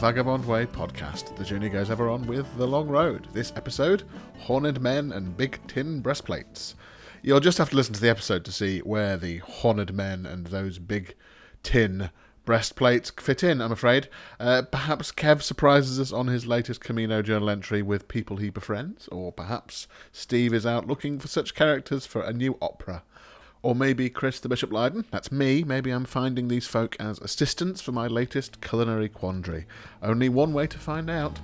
Vagabond Way Podcast. The journey goes ever on with the long road. This episode, Hornèd men and big tin breastplates. You'll just have to listen to the episode to see where the Hornèd men and those big tin breastplates fit in, I'm afraid. Perhaps Kev surprises us on his latest Camino journal entry with people he befriends, or perhaps Steve is out looking for such characters for a new opera. Or maybe Chris The Bishop Lydon, that's me, maybe I'm finding these folk as assistants for my latest culinary quandary. Only one way to find out.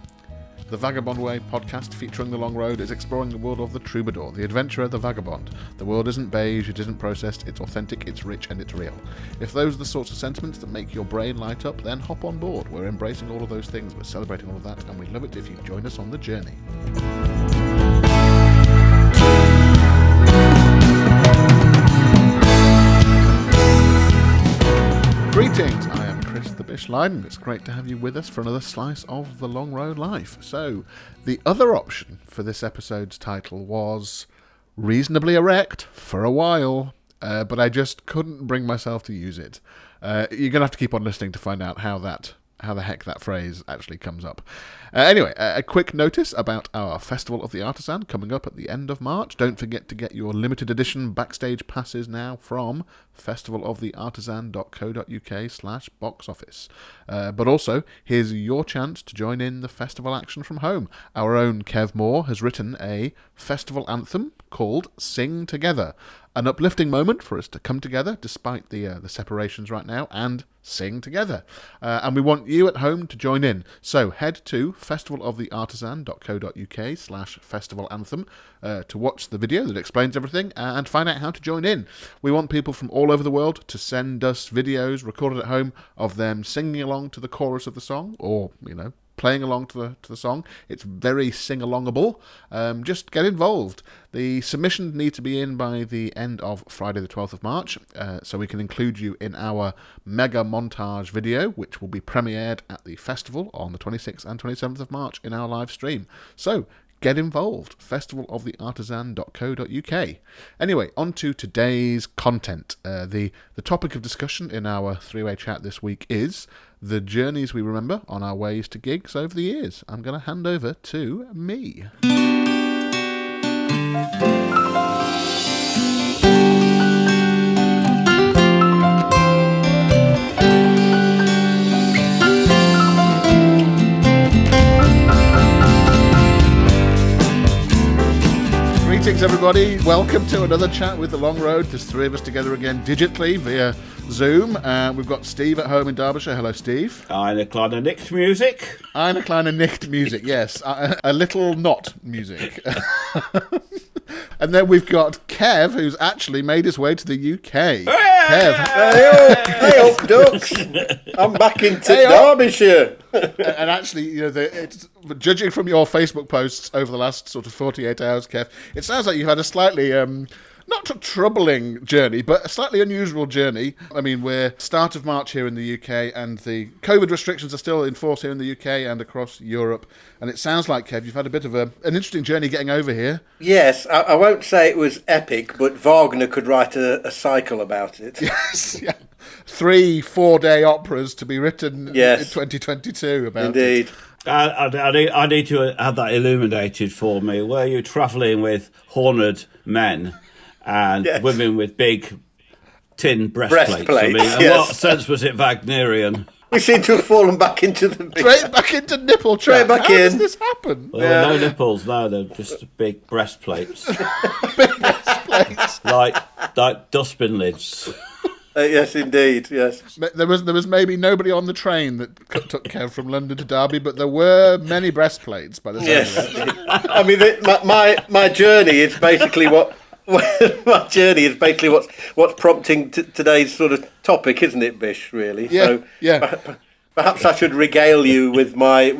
The Vagabond Way podcast featuring the long road is exploring the world of the troubadour, the adventurer, the vagabond. The world isn't beige, it isn't processed, it's authentic, it's rich and it's real. If those are the sorts of sentiments that make your brain light up, then hop on board. We're embracing all of those things, we're celebrating all of that, and we'd love it if you join us on the journey. Greetings, I am Chris The Bishop Lydon. It's great to have you with us for another slice of the long road life. So, the other option for this episode's title was reasonably erect for a while, but I just couldn't bring myself to use it. You're going to have to keep on listening to find out how the heck that phrase actually comes up. Anyway, a quick notice about our Festival of the Artisan coming up at the end of March. Don't forget to get your limited edition backstage passes now from festivaloftheartisan.co.uk/box office. But also, here's your chance to join in the festival action from home. Our own Kev Moore has written a festival anthem called Sing Together. An uplifting moment for us to come together despite the separations right now and sing together. And we want you at home to join in. So head to festivaloftheartisan.co.uk/festival anthem to watch the video that explains everything and find out how to join in. We want people from all over the world to send us videos recorded at home of them singing along to the chorus of the song, or, playing along to the song. It's very sing-alongable. Just get involved. The submissions need to be in by the end of Friday the 12th of March, so we can include you in our mega montage video, which will be premiered at the festival on the 26th and 27th of March in our live stream. So, get involved. festivaloftheartisan.co.uk. Anyway, on to today's content. The topic of discussion in our three-way chat this week is the journeys we remember on our ways to gigs over the years. I'm going to hand over to me. Greetings, everybody. Welcome to another chat with The Long Road. There's three of us together again digitally via Zoom. We've got Steve at home in Derbyshire. Hello, Steve. Eine kleine nicht music. Eine kleine nicht music, yes. A little not music. And then we've got Kev, who's actually made his way to the UK. Kev. Hey up, ducks. I'm back into Derbyshire. And actually, judging from your Facebook posts over the last sort of 48 hours, Kev, it sounds like you've had a slightly, not a troubling journey, but a slightly unusual journey. I mean, we're start of March here in the UK, and the COVID restrictions are still in force here in the UK and across Europe. And it sounds like, Kev, you've had a bit of an interesting journey getting over here. Yes, I won't say it was epic, but Wagner could write a cycle about it. Yes, yeah. 3-4 day operas to be written in 2022 about Indeed. it. I need to have that illuminated for me. Were you travelling with horned men and women with big tin breastplates? I mean, in what sense was it Wagnerian? We seem to have fallen back into the... Straight back into nipple chat. How does this happen? Well, no nipples, no, they're just big breastplates. Big breastplates. like dustbin lids. Yes, indeed, yes. There was maybe nobody on the train that took Kev from London to Derby, but there were many breastplates by the time of it. I mean, my journey is basically what's prompting today's sort of topic, isn't it, Bish? Really. Yeah. So, yeah. Perhaps I should regale you with my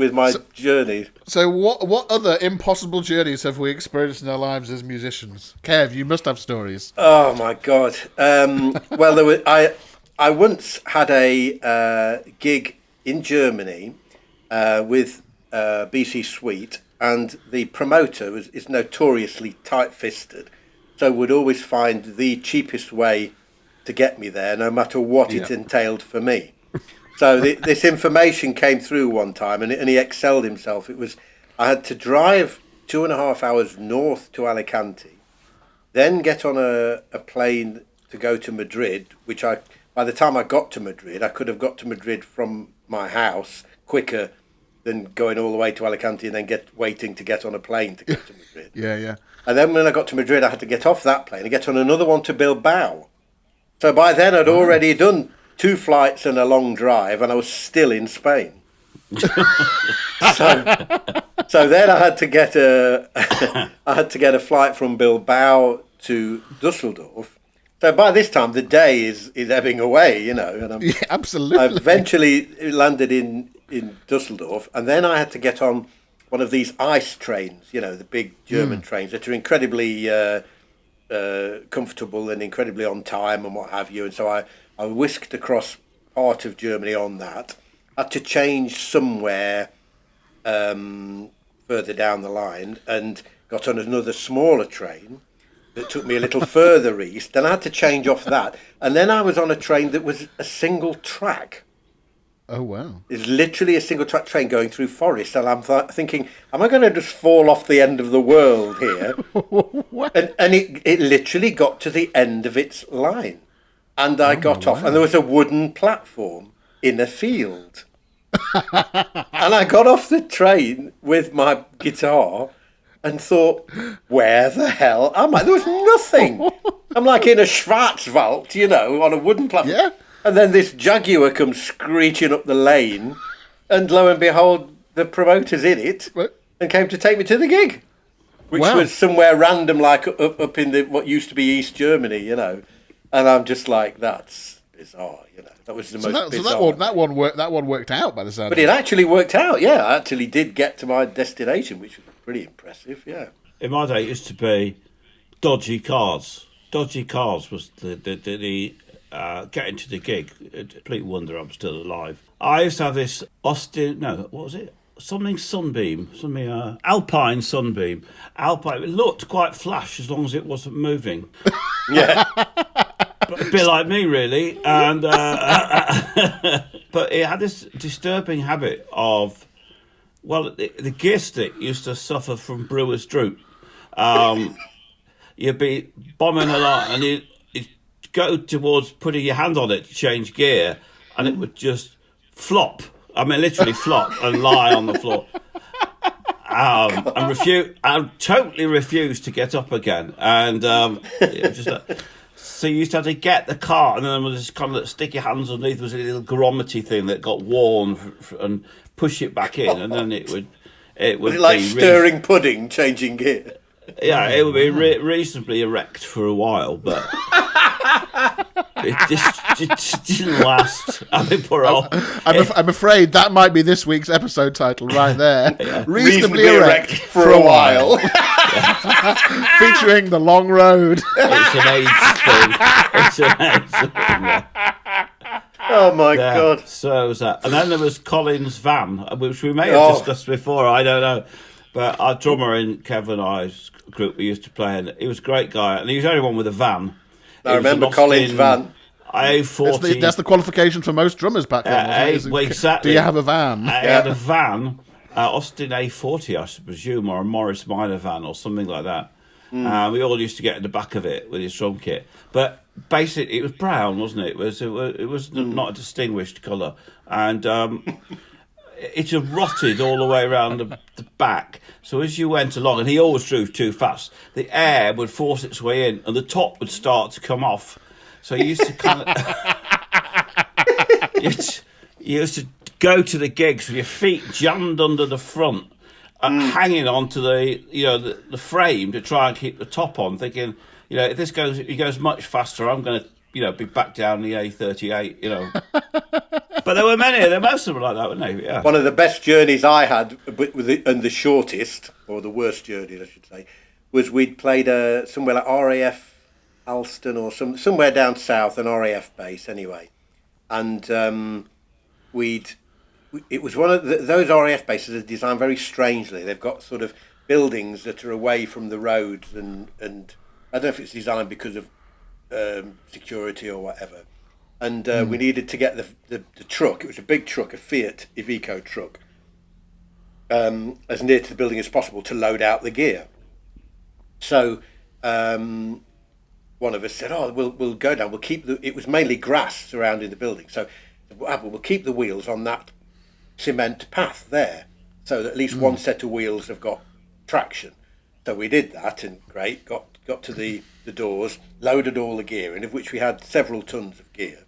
journey. So, what other impossible journeys have we experienced in our lives as musicians? Kev, you must have stories. Oh my God! Well, I once had a gig in Germany with BC Sweet, and the promoter is notoriously tight-fisted, so would always find the cheapest way to get me there, no matter what it entailed for me. So this information came through one time, and he excelled himself. I had to drive 2.5 hours north to Alicante, then get on a plane to go to Madrid, which by the time I got to Madrid, I could have got to Madrid from my house quicker than going all the way to Alicante and then waiting to get on a plane to go to Madrid. Yeah. And then when I got to Madrid, I had to get off that plane and get on another one to Bilbao. So by then I'd already done 2 flights and a long drive, and I was still in Spain. So then I had to get a flight from Bilbao to Dusseldorf. So by this time the day is ebbing away, And absolutely. I eventually landed in Dusseldorf, and then I had to get on one of these ice trains, the big German trains that are incredibly comfortable and incredibly on time and what have you. And so I whisked across part of Germany on that. Had to change somewhere further down the line and got on another smaller train that took me a little further east. Then I had to change off that. And then I was on a train that was a single track. Oh, wow. It's literally a single track train going through forest. And I'm thinking, am I going to just fall off the end of the world here? What? And it literally got to the end of its line. And I got off, and there was a wooden platform in a field. And I got off the train with my guitar and thought, where the hell am I? There was nothing. I'm like in a Schwarzwald, on a wooden platform. Yeah. And then this Jaguar comes screeching up the lane, and lo and behold, the promoter's in it and came to take me to the gig, which was somewhere random, like up in what used to be East Germany, And I'm just like, that's bizarre, That was the most bizarre. So that one worked out by the sound. But it actually worked out, yeah. I actually did get to my destination, which was pretty impressive, yeah. In my day, it used to be dodgy cars. Dodgy cars was the getting to the gig. A complete wonder I'm still alive. I used to have this Alpine Sunbeam. Alpine. It looked quite flash as long as it wasn't moving. Yeah. A bit like me, really. And but it had this disturbing habit of, the gear stick used to suffer from brewer's droop. You'd be bombing along, and you'd go towards putting your hand on it to change gear, and it would just flop. I mean, literally flop and lie on the floor. I totally refused to get up again, and it was just so you used to have to get the car, and then there was just kind of stick your hands underneath. There was a little grommet thing that got worn and push it back in, and then it would. Was it like stirring pudding, changing gear? Yeah, it would be reasonably erect for a while, but it just didn't last. I mean, poor old. I'm afraid that might be this week's episode title right there. Yeah. Reasonably erect for a while. Featuring The Long Road. It's an age thing. Yeah. Oh my God. So was that. And then there was Colin's van, which we may have discussed before, I don't know. But our drummer in Kevin and I's group we used to play in, he was a great guy, and he was the only one with a van. I remember Colin's van. A40. That's the qualification for most drummers back then. Exactly. Do you have a van? He had a van, Austin A40, I presume, or a Morris Minor van or something like that. We all used to get in the back of it with his drum kit. But basically, it was brown, wasn't it? It was not a distinguished colour. And it had rotted all the way around the back. So as you went along, and he always drove too fast, the air would force its way in and the top would start to come off. So you used to kind of... you used to go to the gigs with your feet jammed under the front and hanging onto the frame to try and keep the top on, thinking, if this goes much faster, I'm going to be back down the A38, But there were many of them, most of them were like that, weren't they? Yeah. One of the best journeys I had, and the shortest, or the worst journey, I should say, was we'd played somewhere like RAF Alston or somewhere down south, an RAF base anyway. And it was one of those RAF bases are designed very strangely. They've got sort of buildings that are away from the roads, and I don't know if it's designed because of security or whatever. and we needed to get the truck. It was a big truck, a Fiat Iveco truck, as near to the building as possible to load out the gear. So one of us said, "Oh, we'll go down. We'll keep it was mainly grass surrounding the building, so we'll keep the wheels on that cement path there, so that at least one set of wheels have got traction." So we did that, and great, got to the doors, loaded all the gear in, of which we had several tons of gear,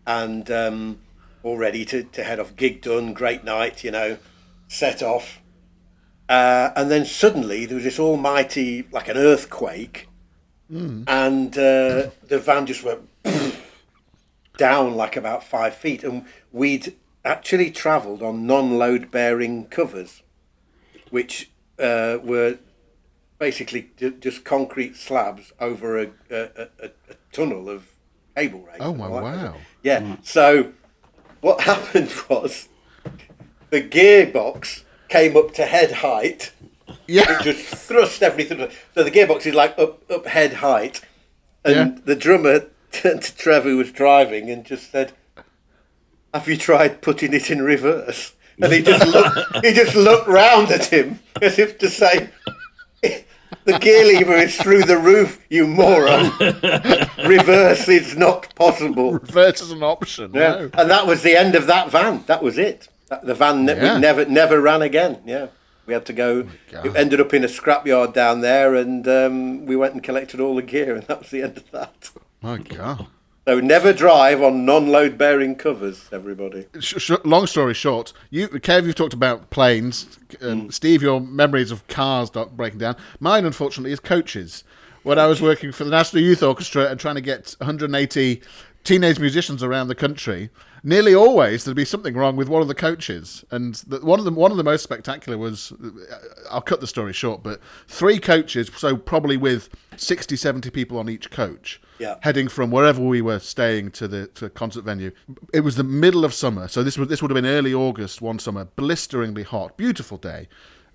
and all ready to head off. Gig done, great night, set off. And then suddenly there was this almighty, like an earthquake, and the van just went down like about 5 feet, and we'd actually travelled on non-load bearing covers, which were basically just concrete slabs over a tunnel of cable rails. Oh, wow. Yeah, so what happened was the gearbox came up to head height. Yeah. It just thrust everything. So the gearbox is like up head height. And the drummer turned to Trevor, who was driving, and just said, "Have you tried putting it in reverse?" And he just looked round at him as if to say, "The gear lever is through the roof, you moron. Reverse is not possible." Reverse is an option. Yeah. No. And that was the end of that van. That was it. The van never ran again. Yeah. We had to go. It ended up in a scrapyard down there, and we went and collected all the gear, and that was the end of that. My God. So never drive on non-load bearing covers, everybody. Long story short, Kev, you've talked about planes. Steve, your memories of cars breaking down. Mine, unfortunately, is coaches. When I was working for the National Youth Orchestra and trying to get 180 teenage musicians around the country, nearly always there'd be something wrong with one of the coaches. And one of the most spectacular was, I'll cut the story short, but 3 coaches, so probably with 60, 70 people on each coach, heading from wherever we were staying to the concert venue. It was the middle of summer, so this would have been early August one summer, blisteringly hot, beautiful day.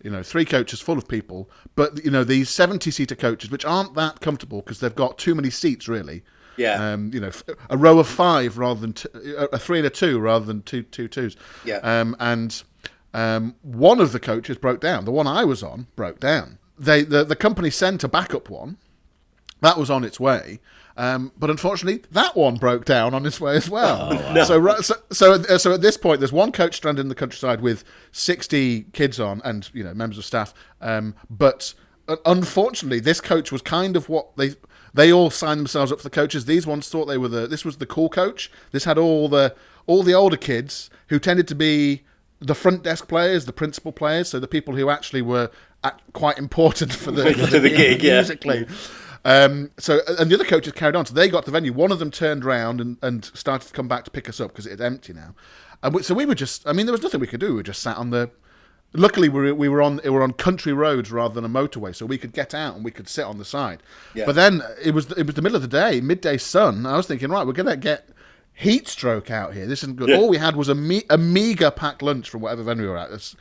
3 coaches full of people, but these 70-seater coaches, which aren't that comfortable because they've got too many seats, really. Yeah. A row of 5 rather than a 3 and a 2 rather than two twos. Yeah. One of the coaches broke down. The one I was on broke down. The company sent a backup one that was on its way. But unfortunately, that one broke down on its way as well. Oh, wow. So at this point, there's one coach stranded in the countryside with 60 kids on and members of staff. But unfortunately, this coach was kind of what they all signed themselves up for the coaches. These ones thought this was the cool coach. This had all the older kids who tended to be the front desk players, the principal players, so the people who actually were quite important for the gig musically. And the other coaches carried on. So they got to the venue. One of them turned around and started to come back to pick us up because it's empty now. And so we were just, there was nothing we could do. We were just sat on the, luckily we were on country roads rather than a motorway, so we could get out and we could sit on the side. Yeah. But then it was the middle of the day, midday sun. I was thinking, right, we're going to get heat stroke out here. This isn't good. Yeah. All we had was a meager packed lunch from whatever venue we were at. It's,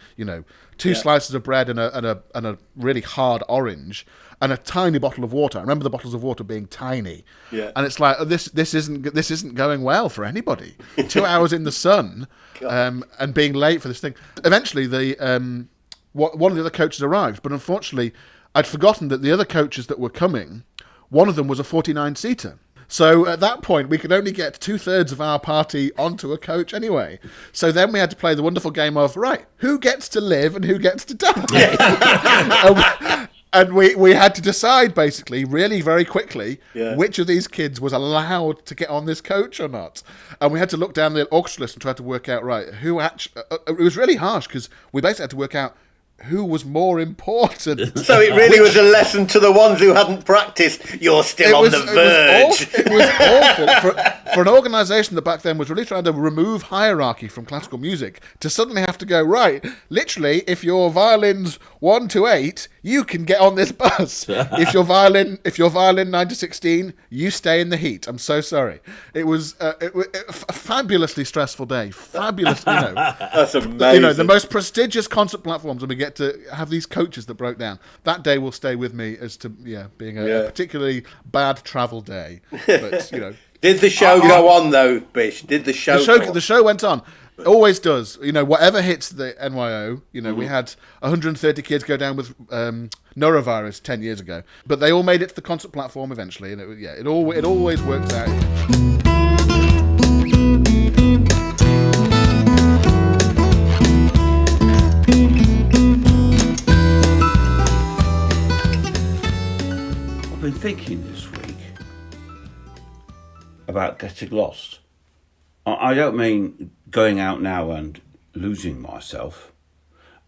2 slices of bread and a really hard orange and a tiny bottle of water. I remember the bottles of water being tiny. Yeah. And it's like, this isn't going well for anybody. 2 hours in the sun and being late for this thing. Eventually, one of the other coaches arrived, but unfortunately, I'd forgotten that the other coaches that were coming, one of them was a 49-seater. So at that point, we could only get 2/3 of our party onto a coach anyway. So then we had to play the wonderful game of, right, who gets to live and who gets to die? And we had to decide, basically, really very quickly, which of these kids was allowed to get on this coach or not. And we had to look down the orchestra list and try to work out, right, who actually... it was really harsh because we basically had to work out who was more important. So it really was a lesson to the ones who hadn't practiced. You're still on the verge. It was awful. For an organisation that back then was really trying to remove hierarchy from classical music, to suddenly have to go, right, literally, if your violin's 1 to 8, you can get on this bus. If your violin 9 to 16, you stay in the heat. I'm so sorry. It was a fabulously stressful day. Fabulous, That's amazing. The most prestigious concert platforms, and we get to have these coaches that broke down. That day will stay with me as to being a particularly bad travel day. But Did the show go on though, Bish? Did the show? The show went on. It always does. Whatever hits the NYO. We had 130 kids go down with norovirus 10 years ago, but they all made it to the concert platform eventually, and it always works out. I've been thinking this week about getting lost. I don't mean going out now and losing myself.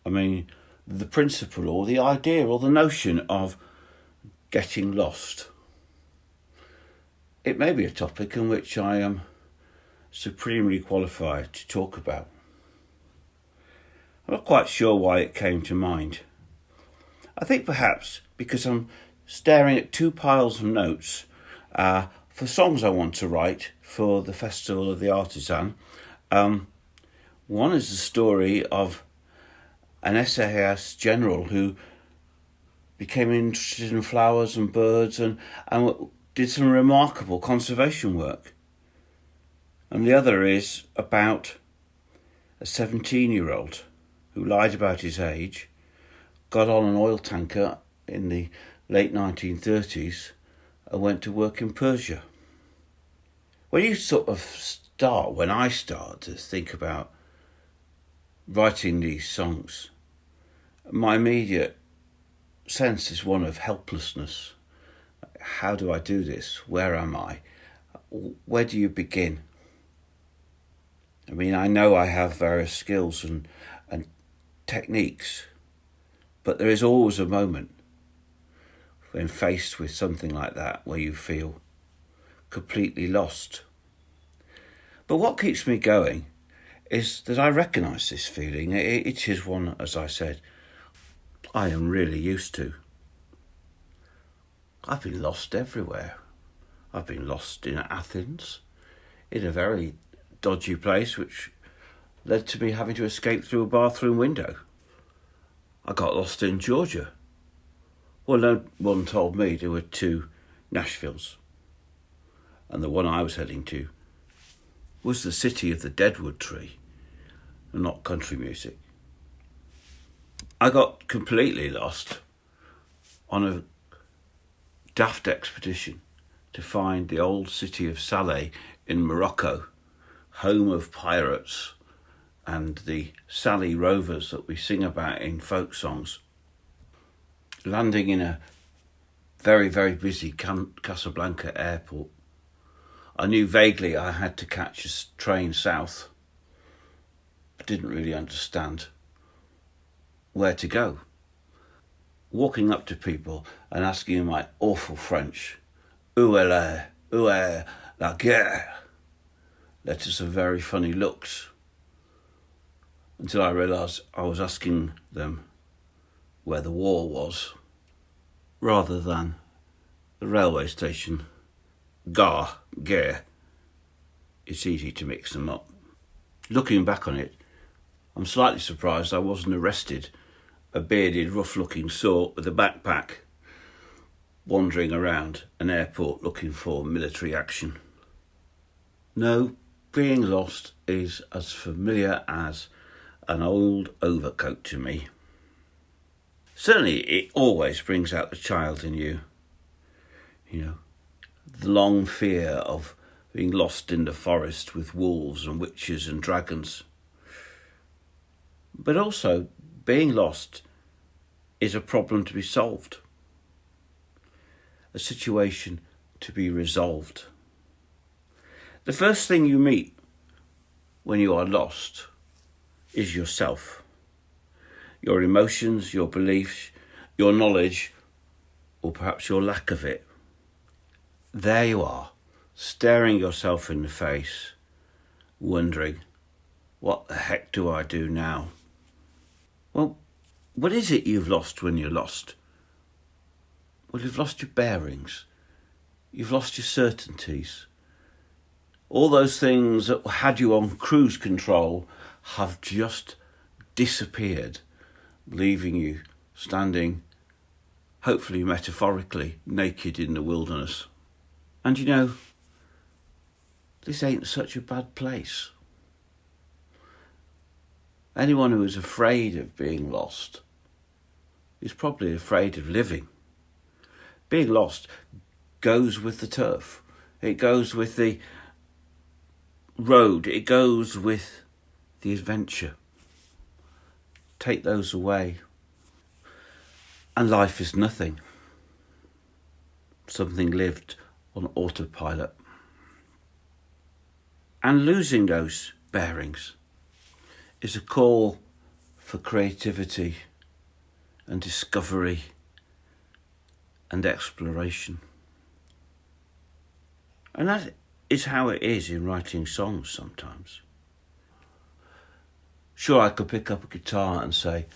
I mean the principle or the idea or the notion of getting lost. It may be a topic in which I am supremely qualified to talk about. I'm not quite sure why it came to mind. I think perhaps because I'm staring at two piles of notes for songs I want to write for the Festival of the Artisan. One is the story of an SAS general who became interested in flowers and birds and did some remarkable conservation work. And the other is about a 17-year-old who lied about his age, got on an oil tanker in the late 1930s and went to work in Persia. When you when I start to think about writing these songs, my immediate sense is one of helplessness. How do I do this? Where am I? Where do you begin? I mean, I know I have various skills and techniques, but there is always a moment when faced with something like that where you feel completely lost. But what keeps me going is that I recognise this feeling. It is one, as I said, I am really used to. I've been lost everywhere. I've been lost in Athens, in a very dodgy place which led to me having to escape through a bathroom window. I got lost in Georgia. Well, no one told me there were two Nashvilles, and the one I was heading to was the city of the Deadwood Tree, and not country music. I got completely lost on a daft expedition to find the old city of Saleh in Morocco, home of pirates and the Saleh rovers that we sing about in folk songs. Landing in a very, very busy Casablanca airport, I knew vaguely I had to catch a train south, but didn't really understand where to go. Walking up to people and asking in my awful French, où est la guerre, led to some very funny looks, until I realised I was asking them where the war was, rather than the railway station. Gare. It's easy to mix them up. Looking back on it, I'm slightly surprised I wasn't arrested, a bearded, rough-looking sort with a backpack, wandering around an airport looking for military action. No, being lost is as familiar as an old overcoat to me. Certainly, it always brings out the child in you. The long fear of being lost in the forest with wolves and witches and dragons. But also, being lost is a problem to be solved, a situation to be resolved. The first thing you meet when you are lost is yourself, your emotions, your beliefs, your knowledge, or perhaps your lack of it. There you are, staring yourself in the face, wondering, what the heck do I do now? Well, what is it you've lost when you're lost? Well, you've lost your bearings. You've lost your certainties. All those things that had you on cruise control have just disappeared, leaving you standing, hopefully metaphorically, naked in the wilderness. And this ain't such a bad place. Anyone who is afraid of being lost is probably afraid of living. Being lost goes with the turf. It goes with the road. It goes with the adventure. Take those away, and life is nothing. Something lived on autopilot. And losing those bearings is a call for creativity and discovery and exploration. And that is how it is in writing songs sometimes. Sure, I could pick up a guitar and say,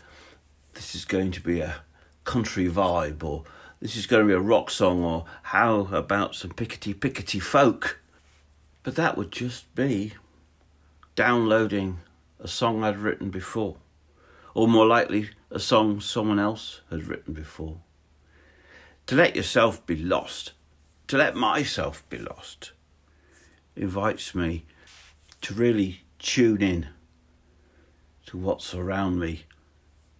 this is going to be a country vibe, or this is going to be a rock song, or how about some pickety folk? But that would just be downloading a song I'd written before, or more likely a song someone else had written before. To let yourself be lost, to let myself be lost, invites me to really tune in to what's around me,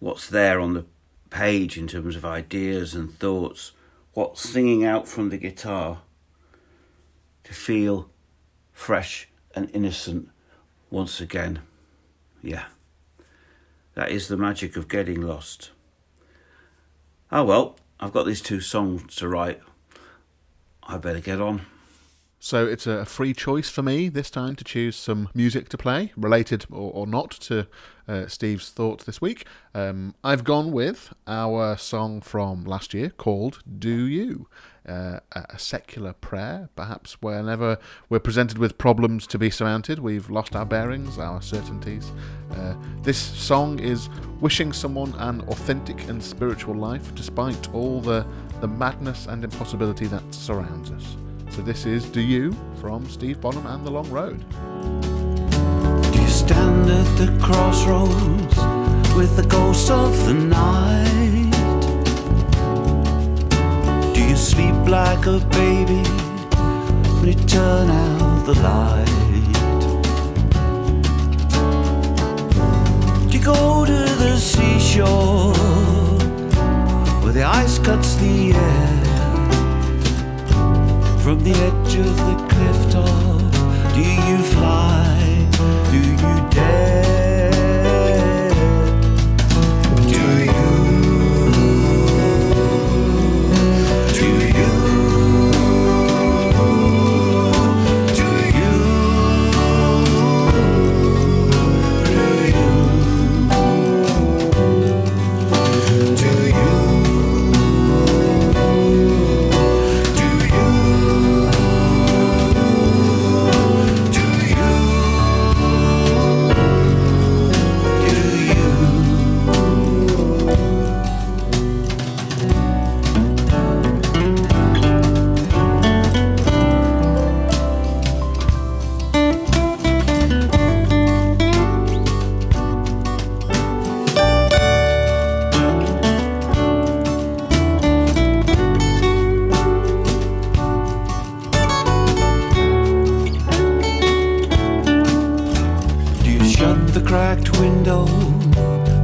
what's there on the page in terms of ideas and thoughts, what's singing out from the guitar, to feel fresh and innocent once again. Yeah, that is the magic of getting lost. Oh well, I've got these 2 songs to write. I better get on. So it's a free choice for me this time to choose some music to play, related or not to Steve's thoughts this week. I've gone with our song from last year called Do You? A secular prayer, perhaps whenever we're presented with problems to be surmounted, we've lost our bearings, our certainties. This song is wishing someone an authentic and spiritual life despite all the madness and impossibility that surrounds us. So this is Do You from Steve Bonham and The Long Road. Do you stand at the crossroads with the ghost of the night? Do you sleep like a baby when you turn out the light? Do you go to the seashore where the ice cuts the air? From the edge of the cliff top, do you fly? Do you dare? Do you? Do you? Do you? Do you?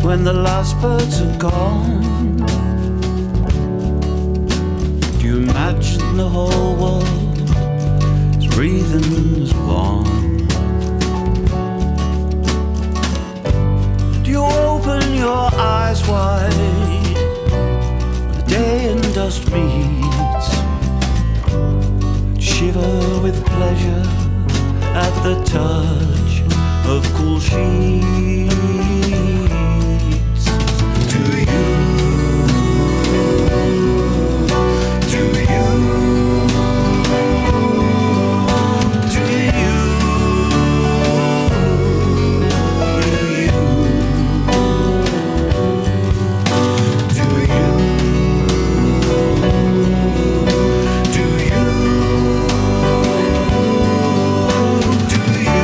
When the last birds are gone, do you imagine the whole world is breathing as one? Do you open your eyes wide when the day and dust meets? Shiver with pleasure at the touch of cool sheets. Do you? Do you? Do you? Do you? Do you? Do you? Do you?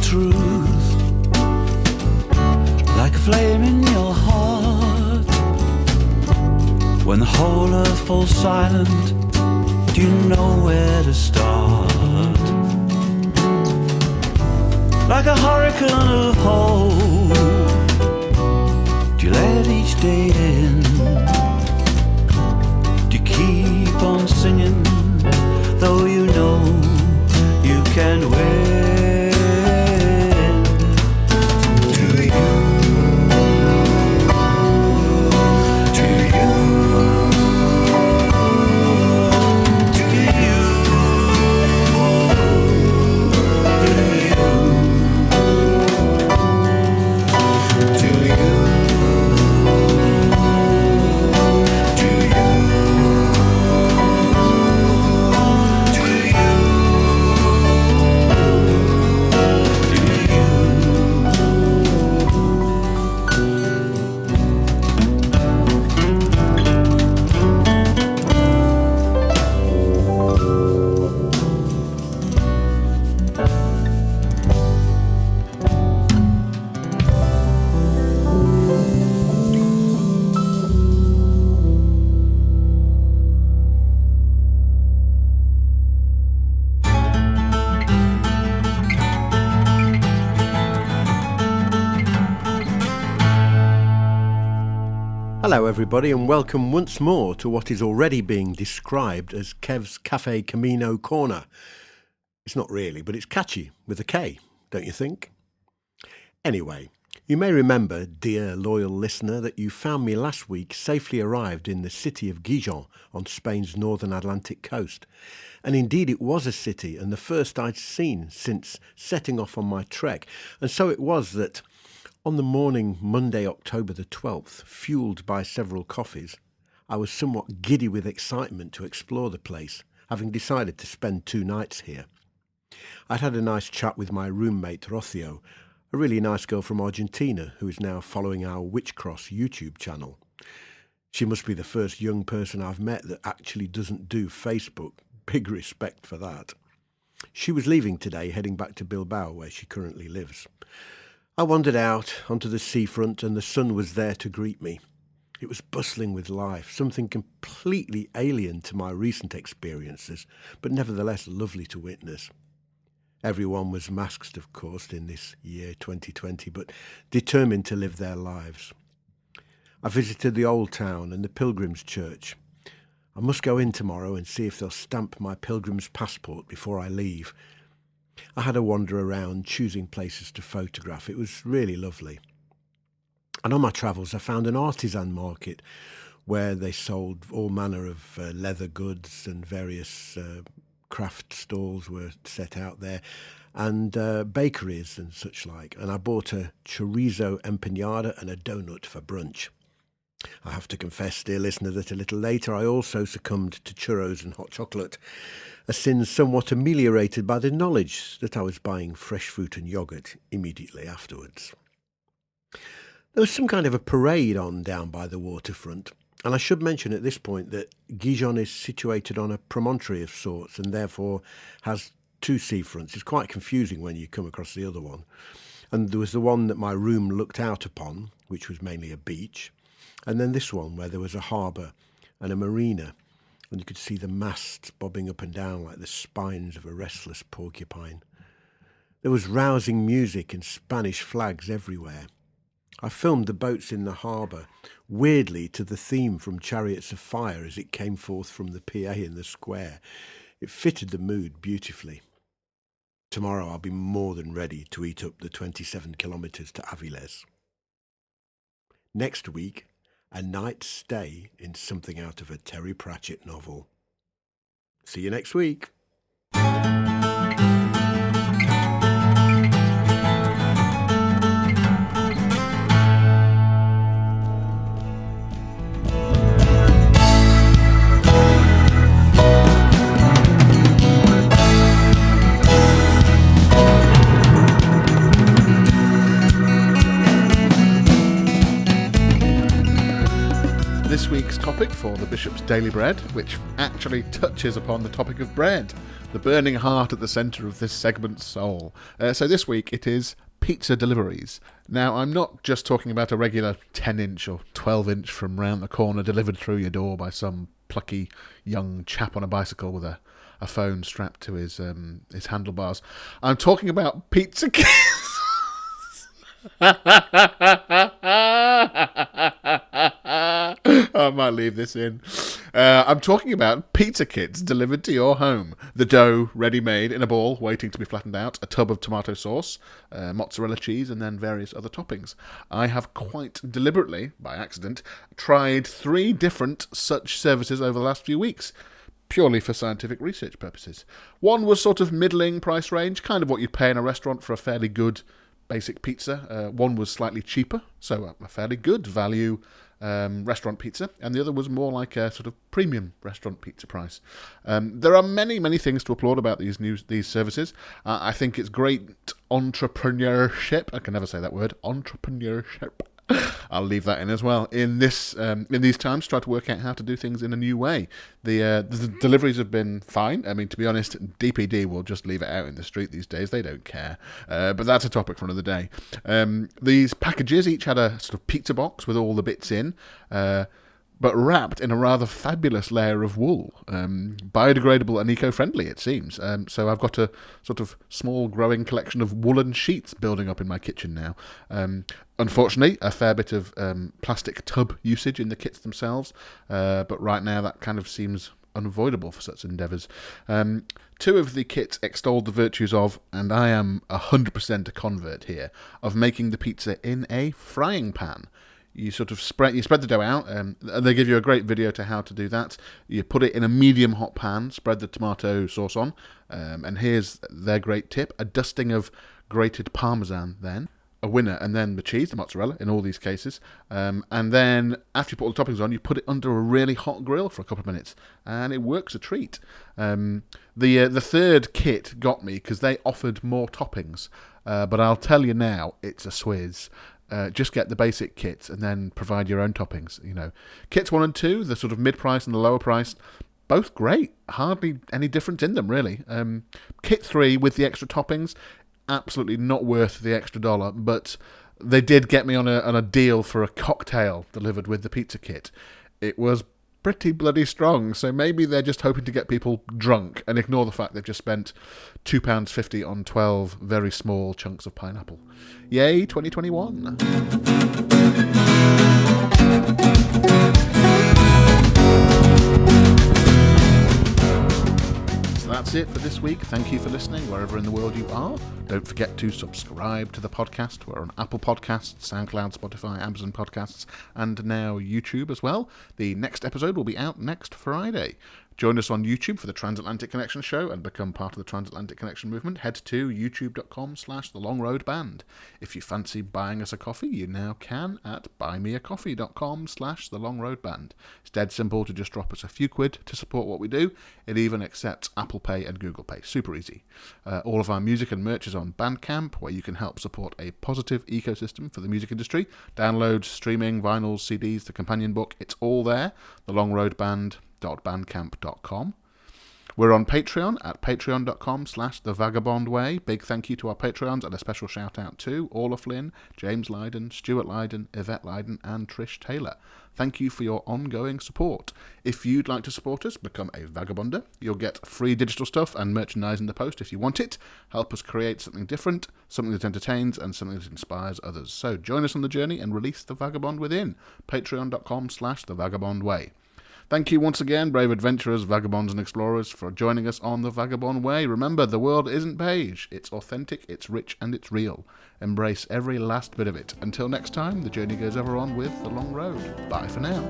truth, like a flame in your heart. When the whole earth falls silent, do you know where to start? Like a hurricane of hope, do you let each day in? Do you keep on singing, though you know you can win? Hello everybody and welcome once more to what is already being described as Kev's Cafe Camino Corner. It's not really, but it's catchy with a K, don't you think? Anyway, you may remember, dear loyal listener, that you found me last week safely arrived in the city of Gijón on Spain's northern Atlantic coast. And indeed it was a city and the first I'd seen since setting off on my trek. And so it was that on the morning Monday, October the 12th, fuelled by several coffees, I was somewhat giddy with excitement to explore the place, having decided to spend 2 nights here. I'd had a nice chat with my roommate Rocio, a really nice girl from Argentina who is now following our Witchcross YouTube channel. She must be the first young person I've met that actually doesn't do Facebook. Big respect for that. She was leaving today, heading back to Bilbao, where she currently lives. I wandered out onto the seafront and the sun was there to greet me. It was bustling with life, something completely alien to my recent experiences, but nevertheless lovely to witness. Everyone was masked, of course, in this year 2020, but determined to live their lives. I visited the old town and the Pilgrims' Church. I must go in tomorrow and see if they'll stamp my pilgrim's passport before I leave. I had a wander around, choosing places to photograph. It was really lovely. And on my travels, I found an artisan market where they sold all manner of leather goods, and various craft stalls were set out there, and bakeries and such like. And I bought a chorizo empanada and a donut for brunch. I have to confess, dear listener, that a little later I also succumbed to churros and hot chocolate, a sin somewhat ameliorated by the knowledge that I was buying fresh fruit and yoghurt immediately afterwards. There was some kind of a parade on down by the waterfront, and I should mention at this point that Gijón is situated on a promontory of sorts and therefore has 2 seafronts. It's quite confusing when you come across the other one. And there was the one that my room looked out upon, which was mainly a beach, and then this one where there was a harbour and a marina, and you could see the masts bobbing up and down like the spines of a restless porcupine. There was rousing music and Spanish flags everywhere. I filmed the boats in the harbour, weirdly to the theme from Chariots of Fire as it came forth from the PA in the square. It fitted the mood beautifully. Tomorrow I'll be more than ready to eat up the 27 kilometres to Avilés. Next week, a night's stay in something out of a Terry Pratchett novel. See you next week. This week's topic for the Bishop's Daily Bread, which actually touches upon the topic of bread, the burning heart at the centre of this segment's soul. So this week it is pizza deliveries. Now, I'm not just talking about a regular 10-inch or 12-inch from round the corner delivered through your door by some plucky young chap on a bicycle with a phone strapped to his handlebars. I'm talking about pizza kits. I might leave this in. I'm talking about pizza kits delivered to your home. The dough ready-made in a ball, waiting to be flattened out, a tub of tomato sauce, mozzarella cheese, and then various other toppings. I have quite deliberately, by accident, tried 3 different such services over the last few weeks, purely for scientific research purposes. One was sort of middling price range, kind of what you'd pay in a restaurant for a fairly good basic pizza. One was slightly cheaper, so a fairly good value restaurant pizza, and the other was more like a sort of premium restaurant pizza price. There are many things to applaud about these services. I think it's great entrepreneurship. I can never say that word, entrepreneurship. I'll leave that in as well. In these times, try to work out how to do things in a new way. The deliveries have been fine. I mean, to be honest, DPD will just leave it out in the street these days. They don't care. But that's a topic for another day. These packages each had a sort of pizza box with all the bits in, but wrapped in a rather fabulous layer of wool. Biodegradable and eco-friendly, it seems. So I've got a sort of small growing collection of woolen sheets building up in my kitchen now. Unfortunately, a fair bit of plastic tub usage in the kits themselves, but right now that kind of seems unavoidable for such endeavours. 2 of the kits extolled the virtues of, and I am 100% a convert here, of making the pizza in a frying pan. You sort of spread the dough out, and they give you a great video to how to do that. You put it in a medium hot pan, spread the tomato sauce on, and here's their great tip: a dusting of grated parmesan, then a winner, and then the cheese, the mozzarella, in all these cases. And then after you put all the toppings on, you put it under a really hot grill for a couple of minutes, and it works a treat. The third kit got me because they offered more toppings, but I'll tell you now, it's a swizz. Just get the basic kits and then provide your own toppings. You know, kits 1 and 2, the sort of mid-price and the lower price, both great. Hardly any difference in them, really. Kit 3 with the extra toppings, absolutely not worth the extra $1, but they did get me on a deal for a cocktail delivered with the pizza kit. It was pretty bloody strong, so maybe they're just hoping to get people drunk and ignore the fact they've just spent £2.50 on 12 very small chunks of pineapple. Yay, 2021. That's it for this week. Thank you for listening wherever in the world you are. Don't forget to subscribe to the podcast. We're on Apple Podcasts, SoundCloud, Spotify, Amazon Podcasts, and now YouTube as well. The next episode will be out next Friday. Join us on YouTube for the Transatlantic Connection show and become part of the Transatlantic Connection movement. Head to youtube.com/thelongroadband. If you fancy buying us a coffee, you now can at buymeacoffee.com/thelongroadband. It's dead simple to just drop us a few quid to support what we do. It even accepts Apple Pay and Google Pay. Super easy. All of our music and merch is on Bandcamp, where you can help support a positive ecosystem for the music industry. Downloads, streaming, vinyls, CDs, the companion book, it's all there. thelongroadband.bandcamp.com. We're on Patreon at patreon.com/thevagabondway. Big thank you to our Patreons and a special shout out to Orla Flynn, James Lydon, Stuart Lydon, Yvette Lydon and Trish Taylor. Thank you for your ongoing support. If you'd like to support us, become a Vagabonder. You'll get free digital stuff and merchandise in the post if you want it. Help us create something different, something that entertains and something that inspires others. So join us on the journey and release the vagabond within. Patreon.com/thevagabondway. Thank you once again, brave adventurers, vagabonds and explorers, for joining us on the Vagabond Way. Remember, the world isn't beige. It's authentic, it's rich, and it's real. Embrace every last bit of it. Until next time, the journey goes ever on with The Long Road. Bye for now.